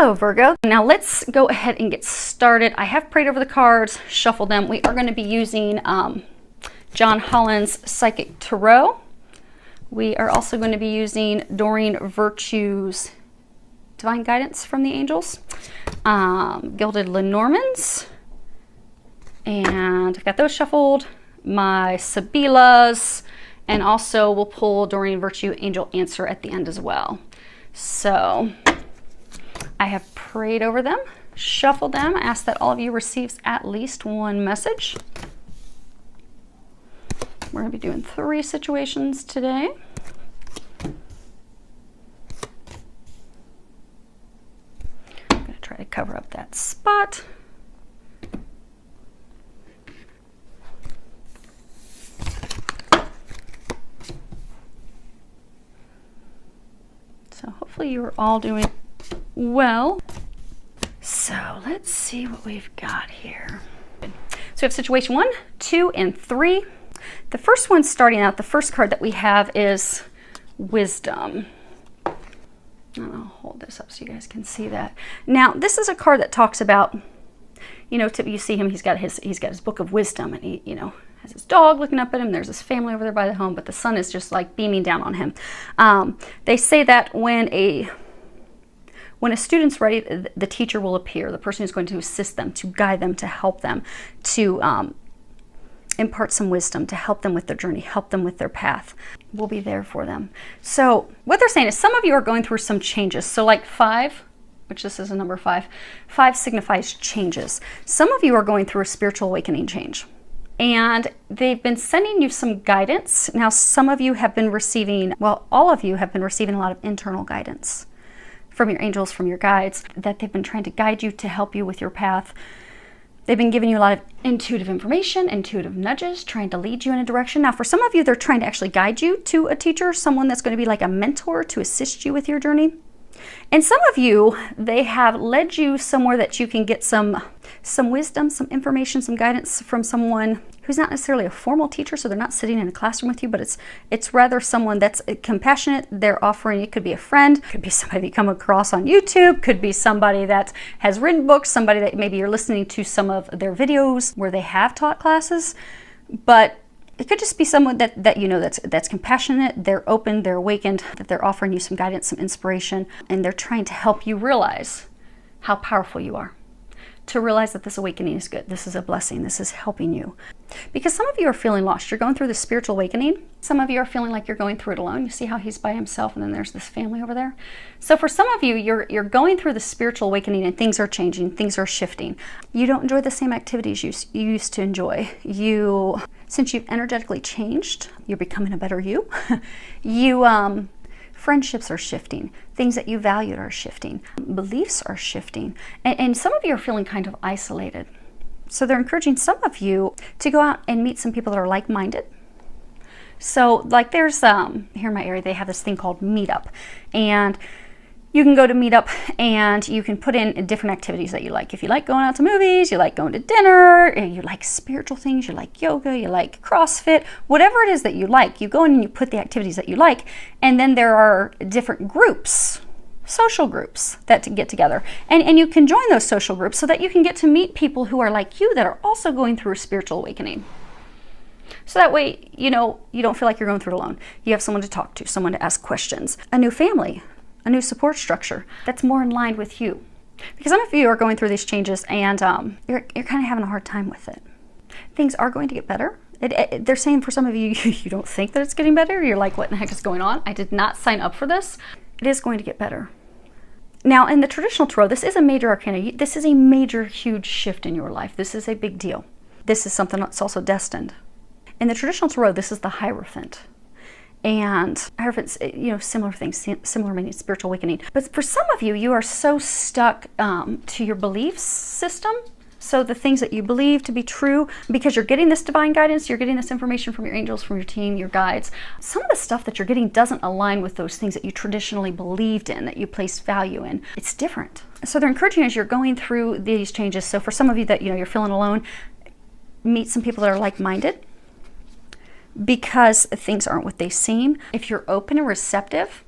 Hello, Virgo. Now let's go ahead and get started. I have prayed over the cards, shuffled them. We are going to be using John Holland's Psychic Tarot. We are also going to be using Doreen Virtue's Divine Guidance from the Angels, Gilded Lenormands, and I've got those shuffled, my Sabilas, and also we'll pull Doreen Virtue Angel Answer at the end as well. So I have prayed over them, shuffled them, asked that all of you receives at least one message. We're going to be doing 3 situations today. I'm going to try to cover up that spot. So hopefully you are all doing well. So let's see what we've got here. So we have situation 1, 2, and 3. The first one starting out, the first card that we have is Wisdom. I'll hold this up so you guys can see that. Now, this is a card that talks about, you know, you see him, he's got his book of wisdom, and he, you know, has his dog looking up at him. There's his family over there by the home, but the sun is just like beaming down on him. They say that when a student's ready, the teacher will appear, the person who's going to assist them, to guide them, to help them, to impart some wisdom, to help them with their journey, help them with their path. We'll be there for them. So what they're saying is some of you are going through some changes. So like 5, which this is a number 5, 5 signifies changes. Some of you are going through a spiritual awakening change, and they've been sending you some guidance. Now, some of you have been receiving, well, all of you have been receiving a lot of internal guidance from your angels, from your guides, that they've been trying to guide you, to help you with your path. They've been giving you a lot of intuitive information, intuitive nudges, trying to lead you in a direction. Now, for some of you, they're trying to actually guide you to a teacher, someone that's going to be like a mentor to assist you with your journey. And some of you, they have led you somewhere that you can get some wisdom, some information, some guidance from someone who's not necessarily a formal teacher, so they're not sitting in a classroom with you, but it's rather someone that's compassionate. They're offering, it could be a friend, could be somebody you come across on YouTube, could be somebody that has written books, somebody that maybe you're listening to some of their videos where they have taught classes, but it could just be someone that you know that's compassionate, they're open, they're awakened, that they're offering you some guidance, some inspiration, and they're trying to help you realize how powerful you are. To realize that this awakening is good. This is a blessing. This is helping you. Because some of you are feeling lost. You're going through the spiritual awakening. Some of you are feeling like you're going through it alone. You see how he's by himself, and then there's this family over there. So for some of you, you're going through the spiritual awakening, and things are changing. Things are shifting. You don't enjoy the same activities you used to enjoy. Since you've energetically changed, you're becoming a better you. Friendships are shifting. Things that you valued are shifting. Beliefs are shifting. And some of you are feeling kind of isolated. So they're encouraging some of you to go out and meet some people that are like-minded. So like there's, here in my area, they have this thing called Meetup. And you can go to Meetup and you can put in different activities that you like. If you like going out to movies, you like going to dinner, you like spiritual things, you like yoga, you like CrossFit, whatever it is that you like, you go in and you put the activities that you like. And then there are different groups, social groups that get together. And you can join those social groups so that you can get to meet people who are like you that are also going through a spiritual awakening. So that way, you know, you don't feel like you're going through it alone. You have someone to talk to, someone to ask questions, a new family, a new support structure that's more in line with you. Because some of you are going through these changes and you're kind of having a hard time with it. Things are going to get better. They're saying for some of you, you don't think that it's getting better. You're like, what in the heck is going on? I did not sign up for this. It is going to get better. Now, in the traditional tarot, this is a major arcana. This is a major, huge shift in your life. This is a big deal. This is something that's also destined. In the traditional tarot, this is the Hierophant. And Hierophant's, you know, similar things, similar meaning, spiritual awakening. But for some of you, you are so stuck to your belief system. So the things that you believe to be true, because you're getting this divine guidance, you're getting this information from your angels, from your team, your guides. Some of the stuff that you're getting doesn't align with those things that you traditionally believed in, that you placed value in. It's different. So they're encouraging you as you're going through these changes. So for some of you that, you know, you're feeling alone, meet some people that are like-minded, because things aren't what they seem. If you're open and receptive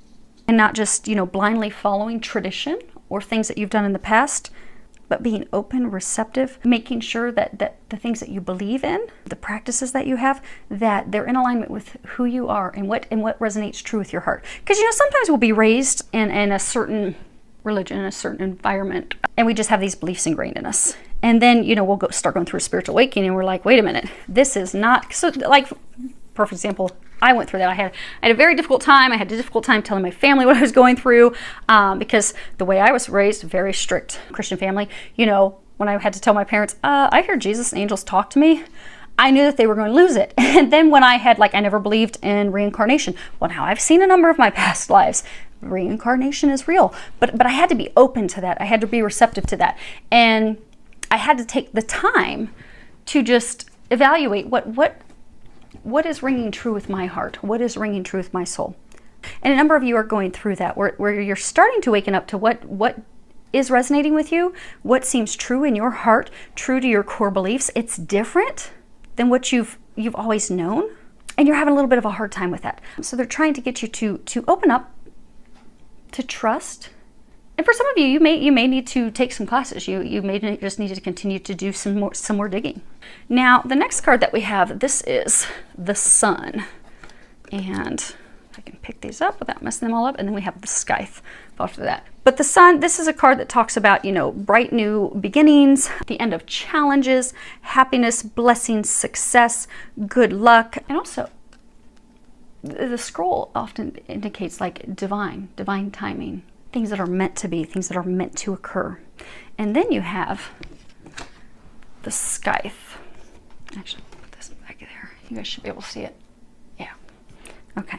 and not just, you know, blindly following tradition or things that you've done in the past, but being open, receptive, making sure that the things that you believe in, the practices that you have, that they're in alignment with who you are and what resonates true with your heart. Because, you know, sometimes we'll be raised in a certain religion, in a certain environment, and we just have these beliefs ingrained in us. And then, you know, we'll start going through a spiritual awakening, and we're like, wait a minute, this is not, so like, perfect example, I went through that. I had a very difficult time. I had a difficult time telling my family what I was going through because the way I was raised, very strict Christian family, you know, when I had to tell my parents, I heard Jesus and angels talk to me, I knew that they were going to lose it. And then when I had, like, I never believed in reincarnation. Well, now I've seen a number of my past lives. Reincarnation is real. But I had to be open to that. I had to be receptive to that. And I had to take the time to just evaluate what is ringing true with my heart? What is ringing true with my soul? And a number of you are going through that, where you're starting to waken up to what is resonating with you, what seems true in your heart, true to your core beliefs. It's different than what you've always known, and you're having a little bit of a hard time with that. So they're trying to get you to open up, to trust. And for some of you, you may need to take some classes. You may just need to continue to do some more digging. Now, the next card that we have, this is the Sun. And if I can pick these up without messing them all up, and then we have the Scythe after that. But the Sun, this is a card that talks about, you know, bright new beginnings, the end of challenges, happiness, blessings, success, good luck, and also the scroll often indicates like divine timing. Things that are meant to be, things that are meant to occur. And then you have the Scythe. Actually, put this back there. You guys should be able to see it. Yeah. Okay.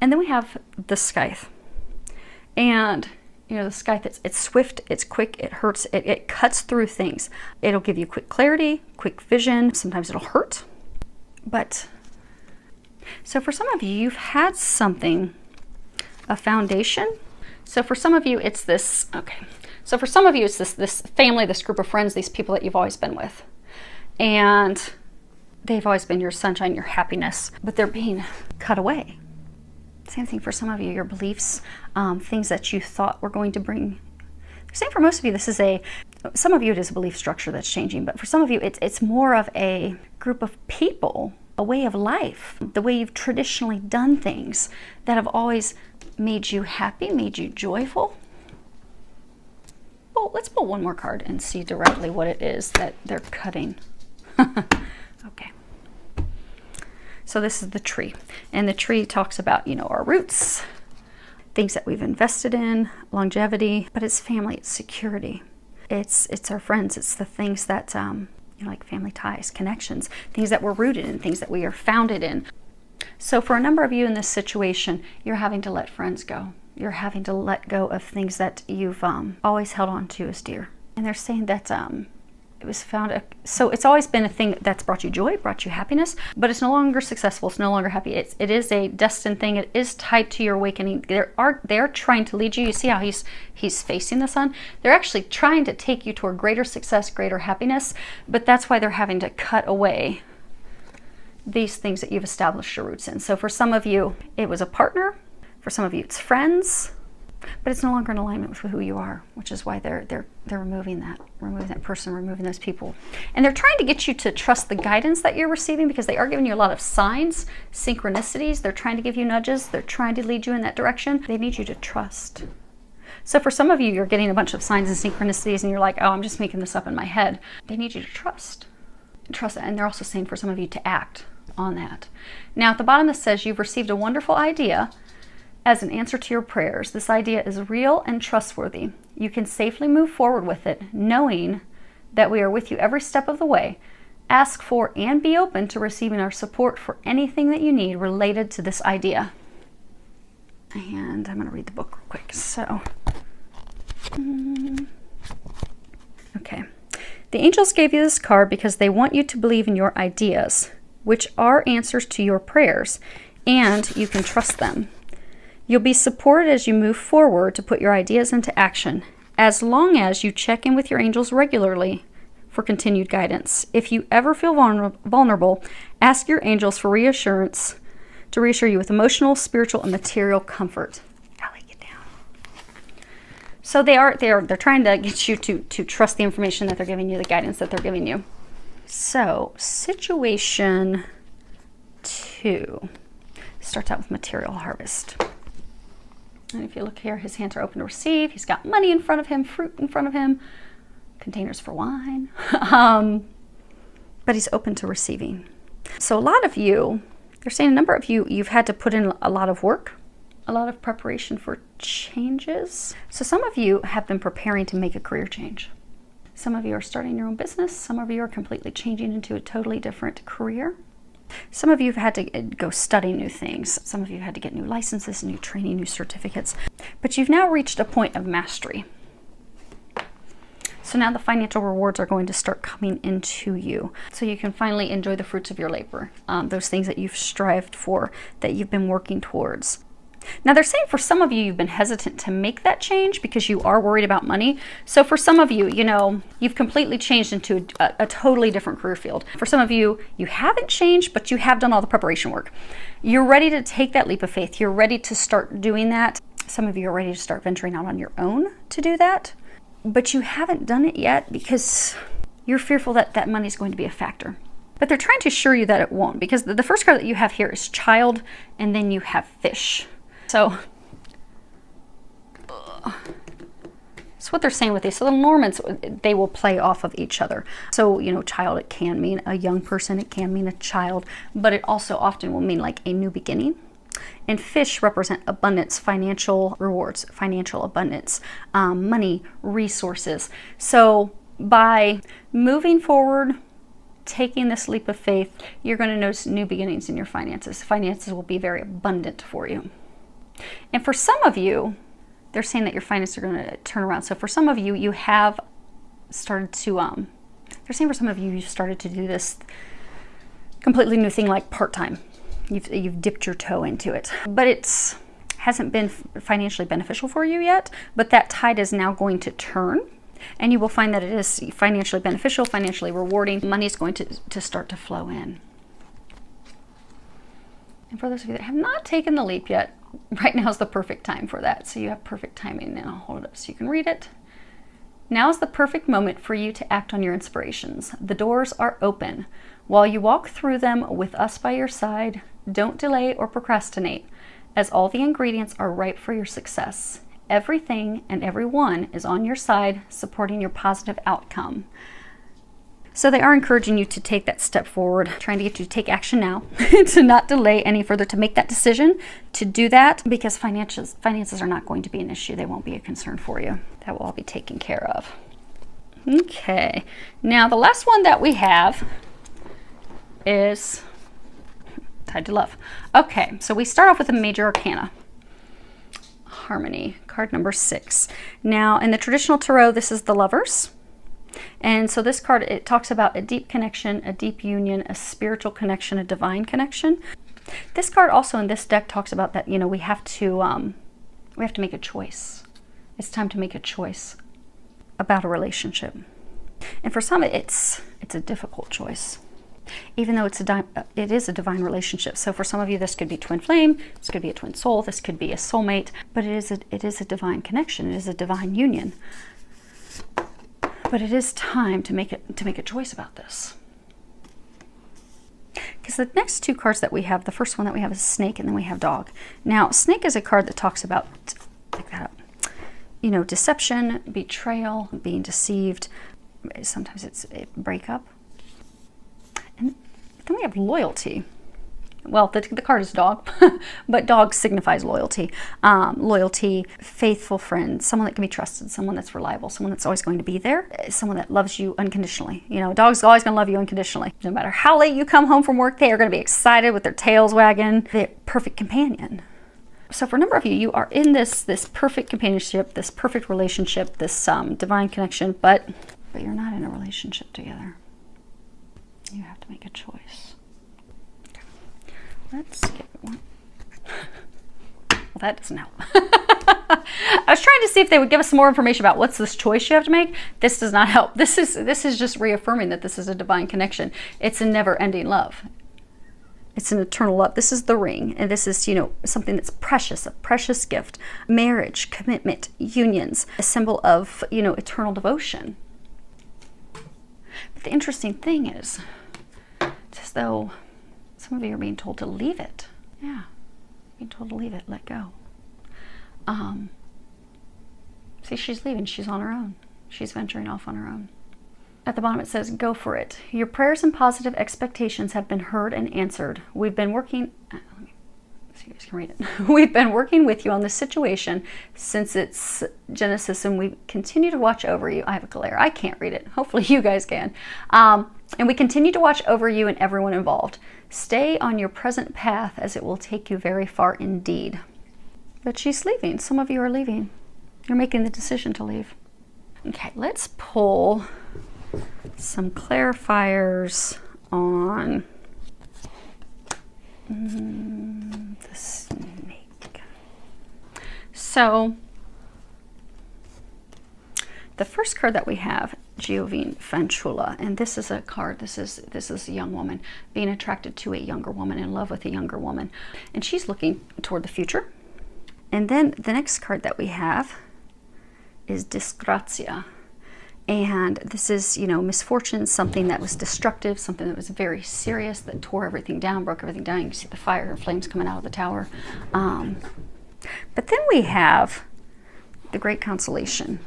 And then we have the Scythe. And, you know, the Scythe, it's swift, it's quick, it hurts, it cuts through things. It'll give you quick clarity, quick vision. Sometimes it'll hurt. But, so for some of you, you've had something, a foundation. So for some of you, it's this, okay. So for some of you, it's this family, this group of friends, these people that you've always been with. And they've always been your sunshine, your happiness, but they're being cut away. Same thing for some of you, your beliefs, things that you thought were going to bring. Same for most of you, this is some of you it is a belief structure that's changing, but for some of you, it's more of a group of people, a way of life, the way you've traditionally done things that have always made you happy, made you joyful. Well, let's pull one more card and see directly what it is that they're cutting. Okay. So this is the tree. And the tree talks about, you know, our roots, things that we've invested in, longevity, but it's family, it's security. It's our friends, it's the things that, you know, like family ties, connections, things that we're rooted in, things that we are founded in. So for a number of you in this situation, you're having to let friends go. You're having to let go of things that you've always held on to as dear. And they're saying that it was found, so it's always been a thing that's brought you joy, brought you happiness, but it's no longer successful, it's no longer happy. It is a destined thing, it is tied to your awakening. They're trying to lead you. You see how he's facing the sun? They're actually trying to take you toward greater success, greater happiness, but that's why they're having to cut away these things that you've established your roots in. So for some of you, it was a partner. For some of you, it's friends, but it's no longer in alignment with who you are, which is why they're removing that person, removing those people. And they're trying to get you to trust the guidance that you're receiving, because they are giving you a lot of signs, synchronicities. They're trying to give you nudges. They're trying to lead you in that direction. They need you to trust. So for some of you, you're getting a bunch of signs and synchronicities and you're like, oh, I'm just making this up in my head. They need you to trust. Trust that. And they're also saying for some of you to act on that. Now at the bottom it says you've received a wonderful idea as an answer to your prayers. This idea is real and trustworthy. You can safely move forward with it, knowing that we are with you every step of the way. Ask for and be open to receiving our support for anything that you need related to this idea. And I'm going to read the book real quick. So, okay. The angels gave you this card because they want you to believe in your ideas, which are answers to your prayers, and you can trust them. You'll be supported as you move forward to put your ideas into action, as long as you check in with your angels regularly for continued guidance. If you ever feel vulnerable, ask your angels for reassurance to reassure you with emotional, spiritual, and material comfort. Allie, get down. So they're trying to get you to trust the information that they're giving you, the guidance that they're giving you. So situation 2 starts out with material harvest. And if you look here, his hands are open to receive. He's got money in front of him, fruit in front of him, containers for wine. But he's open to receiving. So a lot of you, they're saying a number of you, you've had to put in a lot of work, a lot of preparation for changes. So some of you have been preparing to make a career change. Some of you are starting your own business. Some of you are completely changing into a totally different career. Some of you have had to go study new things. Some of you have had to get new licenses, new training, new certificates. But you've now reached a point of mastery. So now the financial rewards are going to start coming into you. So you can finally enjoy the fruits of your labor, those things that you've strived for, that you've been working towards. Now they're saying for some of you, you've been hesitant to make that change because you are worried about money. So for some of you, you know, you've completely changed into a totally different career field. For some of you, you haven't changed, but you have done all the preparation work. You're ready to take that leap of faith. You're ready to start doing that. Some of you are ready to start venturing out on your own to do that, but you haven't done it yet because you're fearful that that money is going to be a factor. But they're trying to assure you that it won't, because the first card that you have here is child, and then you have fish. So that's what they're saying with these. So the Normans, they will play off of each other. So, you know, child, it can mean a young person, it can mean a child, but it also often will mean like a new beginning. And fish represent abundance, financial rewards, financial abundance, money, resources. So by moving forward, taking this leap of faith, you're going to notice new beginnings in your finances. Finances will be very abundant for you. And for some of you, they're saying that your finances are going to turn around. So for some of you, you have started to, they're saying for some of you, you started to do this completely new thing like part-time. You've dipped your toe into it. But it hasn't been financially beneficial for you yet, but that tide is now going to turn. And you will find that it is financially beneficial, financially rewarding. Money is going to start to flow in. And for those of you that have not taken the leap yet, right now is the perfect time for that. So you have perfect timing. And I'll hold it up so you can read it. Now is the perfect moment for you to act on your inspirations. The doors are open. While you walk through them with us by your side, don't delay or procrastinate, as all the ingredients are ripe for your success. Everything and everyone is on your side, supporting your positive outcome. So they are encouraging you to take that step forward, trying to get you to take action now, to not delay any further, to make that decision, to do that, because finances are not going to be an issue. They won't be a concern for you. That will all be taken care of. Okay, now the last one that we have is tied to love. Okay, so we start off with a major arcana. Harmony, card number 6. Now, in the traditional tarot, this is the Lovers. And so this card, it talks about a deep connection, a deep union, a spiritual connection, a divine connection. This card also in this deck talks about that, you know, we have to make a choice. It's time to make a choice about a relationship. And for some, it's a difficult choice, even though it is a divine relationship. So for some of you, this could be twin flame, this could be a twin soul, this could be a soulmate, but it is a divine connection. It is a divine union. But it is time to make a choice about this. Because the next two cards that we have, the first one that we have is Snake, and then we have Dog. Now, Snake is a card that talks about, you know, deception, betrayal, being deceived. Sometimes it's a breakup. And then we have Loyalty. Well, the card is Dog, but Dog signifies loyalty. Loyalty, faithful friend, someone that can be trusted, someone that's reliable, someone that's always going to be there, someone that loves you unconditionally. You know, a dog's always going to love you unconditionally. No matter how late you come home from work, they are going to be excited with their tails wagging. They're a perfect companion. So for a number of you, you are in this perfect companionship, this perfect relationship, this divine connection, but you're not in a relationship together. You have to make a choice. Let's get one. Well, that doesn't help. I was trying to see if they would give us some more information about what's this choice you have to make. This does not help. This is just reaffirming that this is a divine connection. It's a never-ending love. It's an eternal love. This is the ring, and this is, you know, something that's precious, a precious gift. Marriage, commitment, unions, a symbol of, you know, eternal devotion. But the interesting thing is, it's as though some of you are being told to leave it. Yeah, being told to leave it, let go. See, she's leaving. She's on her own. She's venturing off on her own. At the bottom it says, go for it. Your prayers and positive expectations have been heard and answered. We've been working, let me see if you guys can read it. We've been working with you on this situation since its genesis, and we continue to watch over you. I have a glare. I can't read it. Hopefully you guys can. And we continue to watch over you and everyone involved. Stay on your present path, as it will take you very far indeed. But she's leaving. Some of you are leaving. You're making the decision to leave. Okay, let's pull some clarifiers on the snake. So the first card that we have, Giovine Fanciulla, and this is a card, this is a young woman being attracted to a younger woman, in love with a younger woman, and she's looking toward the future. And then the next card that we have is Disgrazia. And this is, you know, misfortune, something that was destructive, something that was very serious, that tore everything down, broke everything down. You can see the fire and flames coming out of the tower. But then we have the Great Consolation.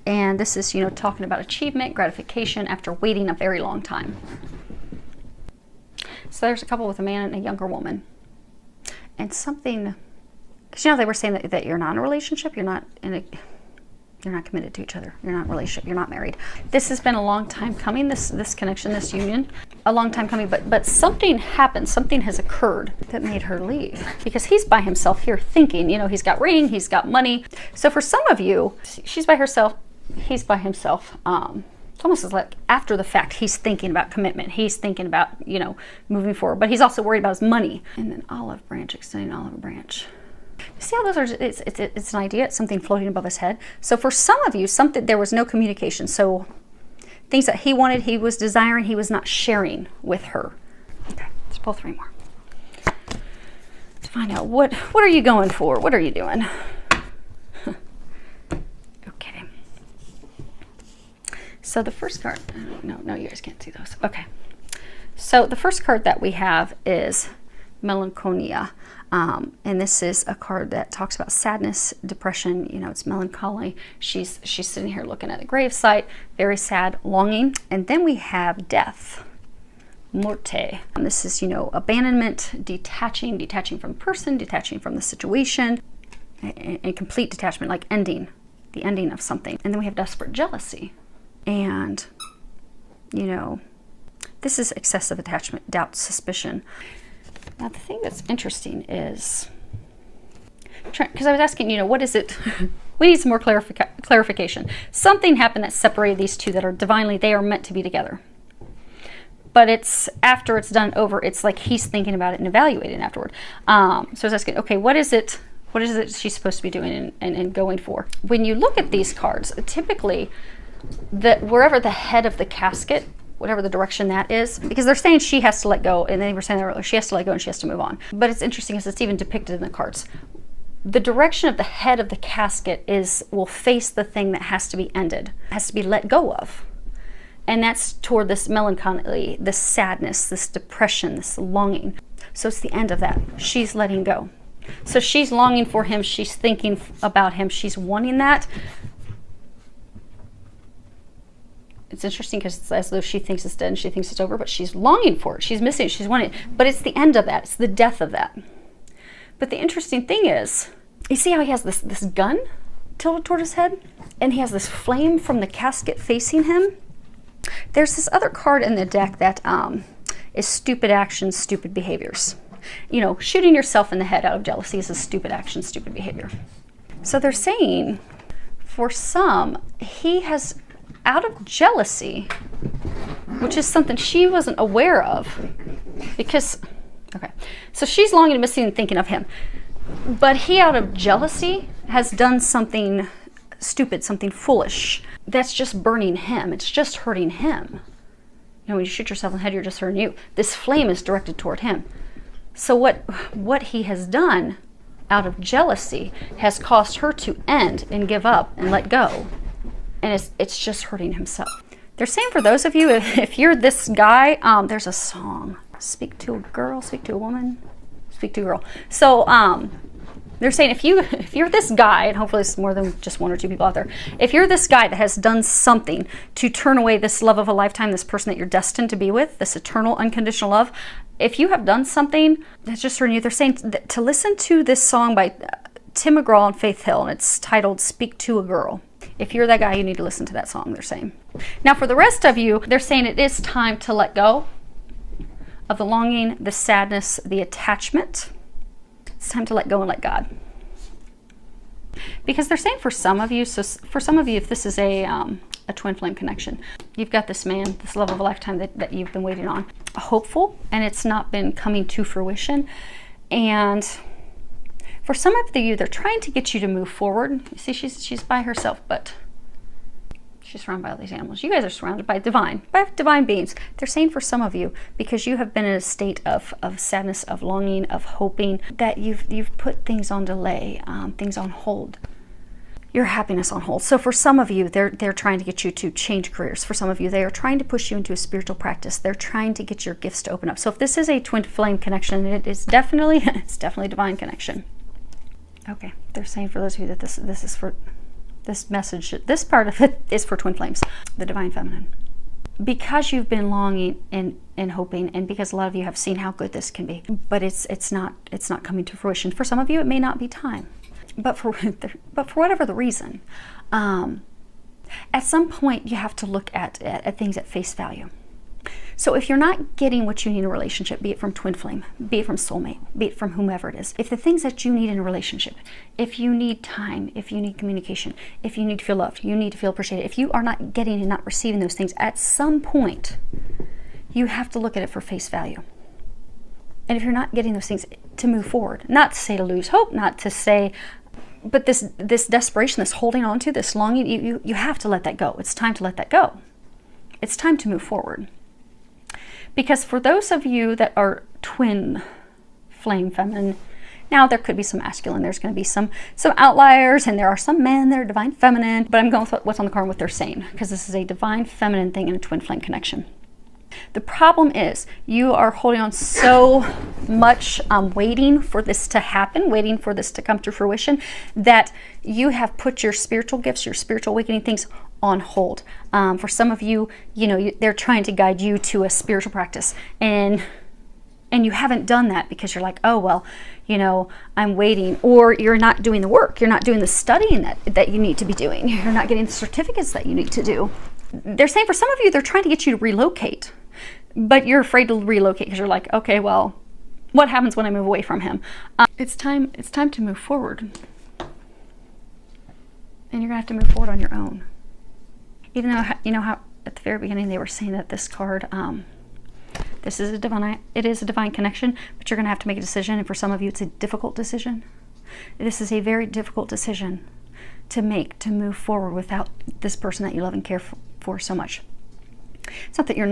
And this is, you know, talking about achievement, gratification after waiting a very long time. So there's a couple with a man and a younger woman. And something, because, you know, they were saying that you're not in a relationship, you're not committed to each other, you're not in a relationship, you're not married. This has been a long time coming, this connection, this union, a long time coming, but something happened, something has occurred that made her leave, because he's by himself here thinking, you know, he's got ring, he's got money. So for some of you, she's by herself, he's by himself. It's almost as like after the fact, he's thinking about commitment, he's thinking about, you know, moving forward, but he's also worried about his money. And then olive branch, extending olive branch. See how those are, it's an idea, it's something floating above his head. So for some of you, there was no communication. So things that he wanted, he was desiring, he was not sharing with her. Okay, let's pull 3 more. Let's find out, what are you going for? What are you doing? Okay. So the first card, no, you guys can't see those. Okay. So the first card that we have is Melancholia. And this is a card that talks about sadness, depression, you know, it's melancholy. She's sitting here looking at a gravesite, very sad, longing. And then we have death, Morte. And this is, you know, abandonment, detaching from the person, detaching from the situation, a complete detachment, like ending, the ending of something. And then we have desperate jealousy. And, you know, this is excessive attachment, doubt, suspicion. Now, the thing that's interesting is, because I was asking, you know, what is it? We need some more clarification. Something happened that separated these two that are divinely, they are meant to be together. But it's after it's done over, it's like he's thinking about it and evaluating afterward. So I was asking, okay, what is it she's supposed to be doing and going for? When you look at these cards, typically, wherever the head of the casket, whatever the direction that is, because they're saying she has to let go, and they were saying that earlier, she has to let go and she has to move on. But it's interesting because it's even depicted in the cards. The direction of the head of the casket will face the thing that has to be ended, has to be let go of. And that's toward this melancholy, this sadness, this depression, this longing. So it's the end of that. She's letting go. So she's longing for him, she's thinking about him, she's wanting that. It's interesting because it's as though she thinks it's dead and she thinks it's over, but she's longing for it. She's missing it. She's wanting it. But it's the end of that. It's the death of that. But the interesting thing is, you see how he has this gun tilted toward his head? And he has this flame from the casket facing him? There's this other card in the deck that is stupid actions, stupid behaviors. You know, shooting yourself in the head out of jealousy is a stupid action, stupid behavior. So they're saying, for some, he has, out of jealousy, which is something she wasn't aware of, because, okay, so she's longing and missing and thinking of him, but he, out of jealousy, has done something stupid, something foolish, that's just burning him, it's just hurting him. You know, when you shoot yourself in the head, you're just hurting you. This flame is directed toward him. So what he has done out of jealousy has caused her to end and give up and let go. And it's just hurting himself. They're saying for those of you, if you're this guy, there's a song, speak to a girl, speak to a woman, speak to a girl. So they're saying if you're this guy, and hopefully it's more than just one or two people out there, if you're this guy that has done something to turn away this love of a lifetime, this person that you're destined to be with, this eternal unconditional love, if you have done something that's just hurting you, they're saying to listen to this song by Tim McGraw and Faith Hill, and it's titled Speak to a Girl. If you're that guy, you need to listen to that song, they're saying. Now for the rest of you, they're saying it is time to let go of the longing, the sadness, the attachment. It's time to let go and let God. Because they're saying for some of you, so for some of you, if this is a twin flame connection, you've got this man, this love of a lifetime that you've been waiting on, hopeful, and it's not been coming to fruition. And for some of you, they're trying to get you to move forward. You see, she's by herself, but she's surrounded by all these animals. You guys are surrounded by divine beings. They're saying for some of you, because you have been in a state of sadness, of longing, of hoping, that you've put things on delay, things on hold, your happiness on hold. So for some of you, they're trying to get you to change careers. For some of you, they are trying to push you into a spiritual practice. They're trying to get your gifts to open up. So if this is a twin flame connection, it's definitely divine connection. Okay, they're saying for those of you that this is for this message, this part of it is for twin flames, the divine feminine. Because you've been longing and hoping, and because a lot of you have seen how good this can be, but it's not coming to fruition. For some of you, it may not be time, but for whatever the reason, at some point you have to look at things at face value. So if you're not getting what you need in a relationship, be it from twin flame, be it from soulmate, be it from whomever it is, if the things that you need in a relationship, if you need time, if you need communication, if you need to feel loved, you need to feel appreciated, if you are not getting and not receiving those things, at some point, you have to look at it for face value. And if you're not getting those things, to move forward, not to say to lose hope, not to say, but this desperation, this holding on to, this longing, you have to let that go. It's time to let that go. It's time to move forward. Because for those of you that are twin flame feminine, now there could be some masculine, there's going to be some outliers, and there are some men that are divine feminine, but I'm going with what's on the card, what they're saying, because this is a divine feminine thing in a twin flame connection. The problem is you are holding on so much, waiting for this to happen, waiting for this to come to fruition, that you have put your spiritual gifts, your spiritual awakening things on hold. For some of you, they're trying to guide you to a spiritual practice, and you haven't done that because you're like, oh, well, I'm waiting, or you're not doing the work, you're not doing the studying that you need to be doing, you're not getting the certificates that you need to do. They're saying for some of you, they're trying to get you to relocate, but you're afraid to relocate because you're like, okay, well, what happens when I move away from him? It's time to move forward, and you're gonna have to move forward on your own. Even though, how at the very beginning they were saying that this card, it is a divine connection, but you're going to have to make a decision, and for some of you it's a difficult decision. This is a very difficult decision to make, to move forward without this person that you love and care for so much. It's not that you're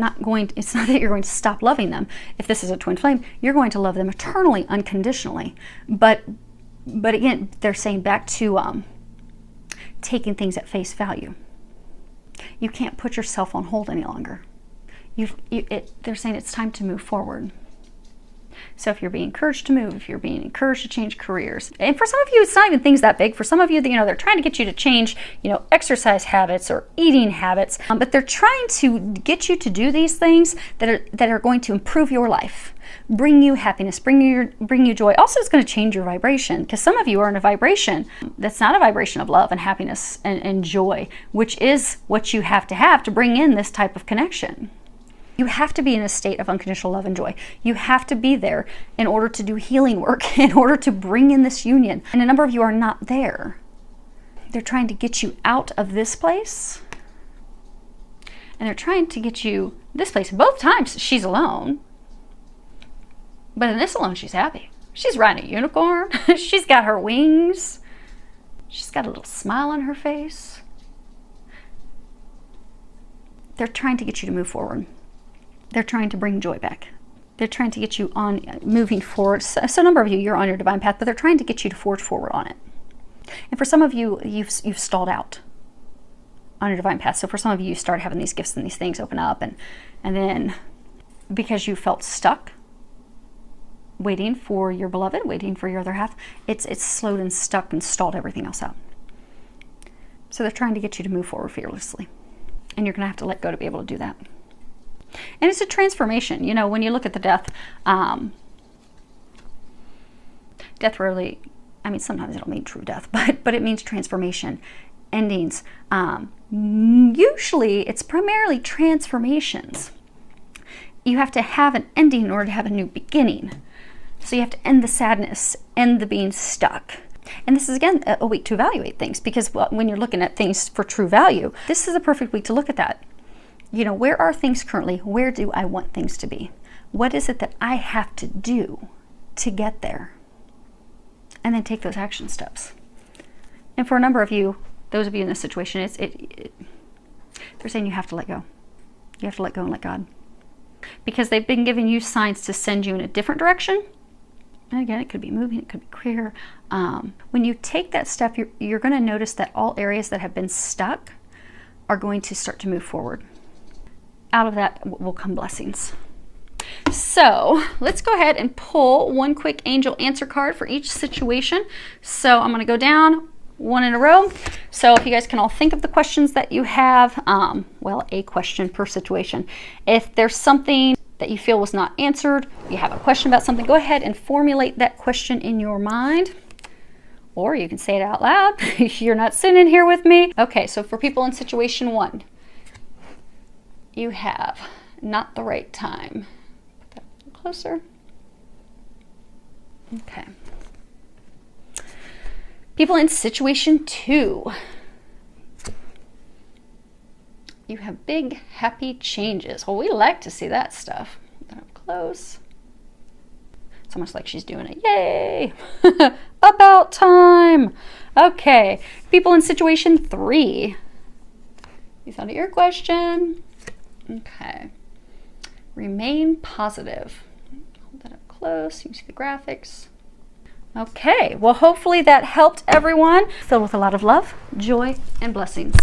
going to stop loving them. If this is a twin flame, you're going to love them eternally, unconditionally. But again, they're saying back to taking things at face value. You can't put yourself on hold any longer. They're saying it's time to move forward. So if you're being encouraged to move, if you're being encouraged to change careers, and for some of you, it's not even things that big. For some of you, they're trying to get you to change, exercise habits or eating habits, but they're trying to get you to do these things that are going to improve your life, bring you happiness, bring you joy. Also, it's going to change your vibration, because some of you are in a vibration that's not a vibration of love and happiness and joy, which is what you have to bring in this type of connection. You have to be in a state of unconditional love and joy. You have to be there in order to do healing work, in order to bring in this union. And a number of you are not there. They're trying to get you out of this place, and they're trying to get you this place. Both times she's alone, but in this alone she's happy. She's riding a unicorn. She's got her wings. She's got a little smile on her face. They're trying to get you to move forward. They're trying to bring joy back. They're trying to get you on moving forward. So a number of you, you're on your divine path, but they're trying to get you to forge forward on it. And for some of you, you've stalled out on your divine path. So for some of you, you start having these gifts and these things open up, and then because you felt stuck waiting for your beloved, waiting for your other half, it's slowed and stuck and stalled everything else out. So they're trying to get you to move forward fearlessly, and you're going to have to let go to be able to do that. And it's a transformation. You know, when you look at the death, death rarely, I mean, sometimes it'll mean true death, but it means transformation, endings. Usually it's primarily transformations. You have to have an ending in order to have a new beginning. So you have to end the sadness, end the being stuck. And this is, again, a week to evaluate things, because when you're looking at things for true value, this is a perfect week to look at that. You know, where are things currently? Where do I want things to be? What is it that I have to do to get there? And then take those action steps. And for a number of you, those of you in this situation, they're saying you have to let go. You have to let go and let God. Because they've been giving you signs to send you in a different direction. And again, it could be moving, it could be career. When you take that step, you're going to notice that all areas that have been stuck are going to start to move forward. Out of that will come blessings. So let's go ahead and pull one quick angel answer card for each situation. So I'm going to go down one in a row. So if you guys can all think of the questions that you have, well, a question per situation. If there's something that you feel was not answered, you have a question about something, go ahead and formulate that question in your mind. Or you can say it out loud. You're not sitting here with me. Okay, so for people in situation 1, you have not the right time. Put that a little closer. Okay. People in situation 2, you have big, happy changes. Well, we like to see that stuff. Put that up close. It's almost like she's doing it. Yay! About time! Okay. People in situation 3, you thought of your question. Okay. Remain positive. Hold that up close. You can see the graphics. Okay. Well, hopefully that helped everyone. Filled with a lot of love, joy, and blessings.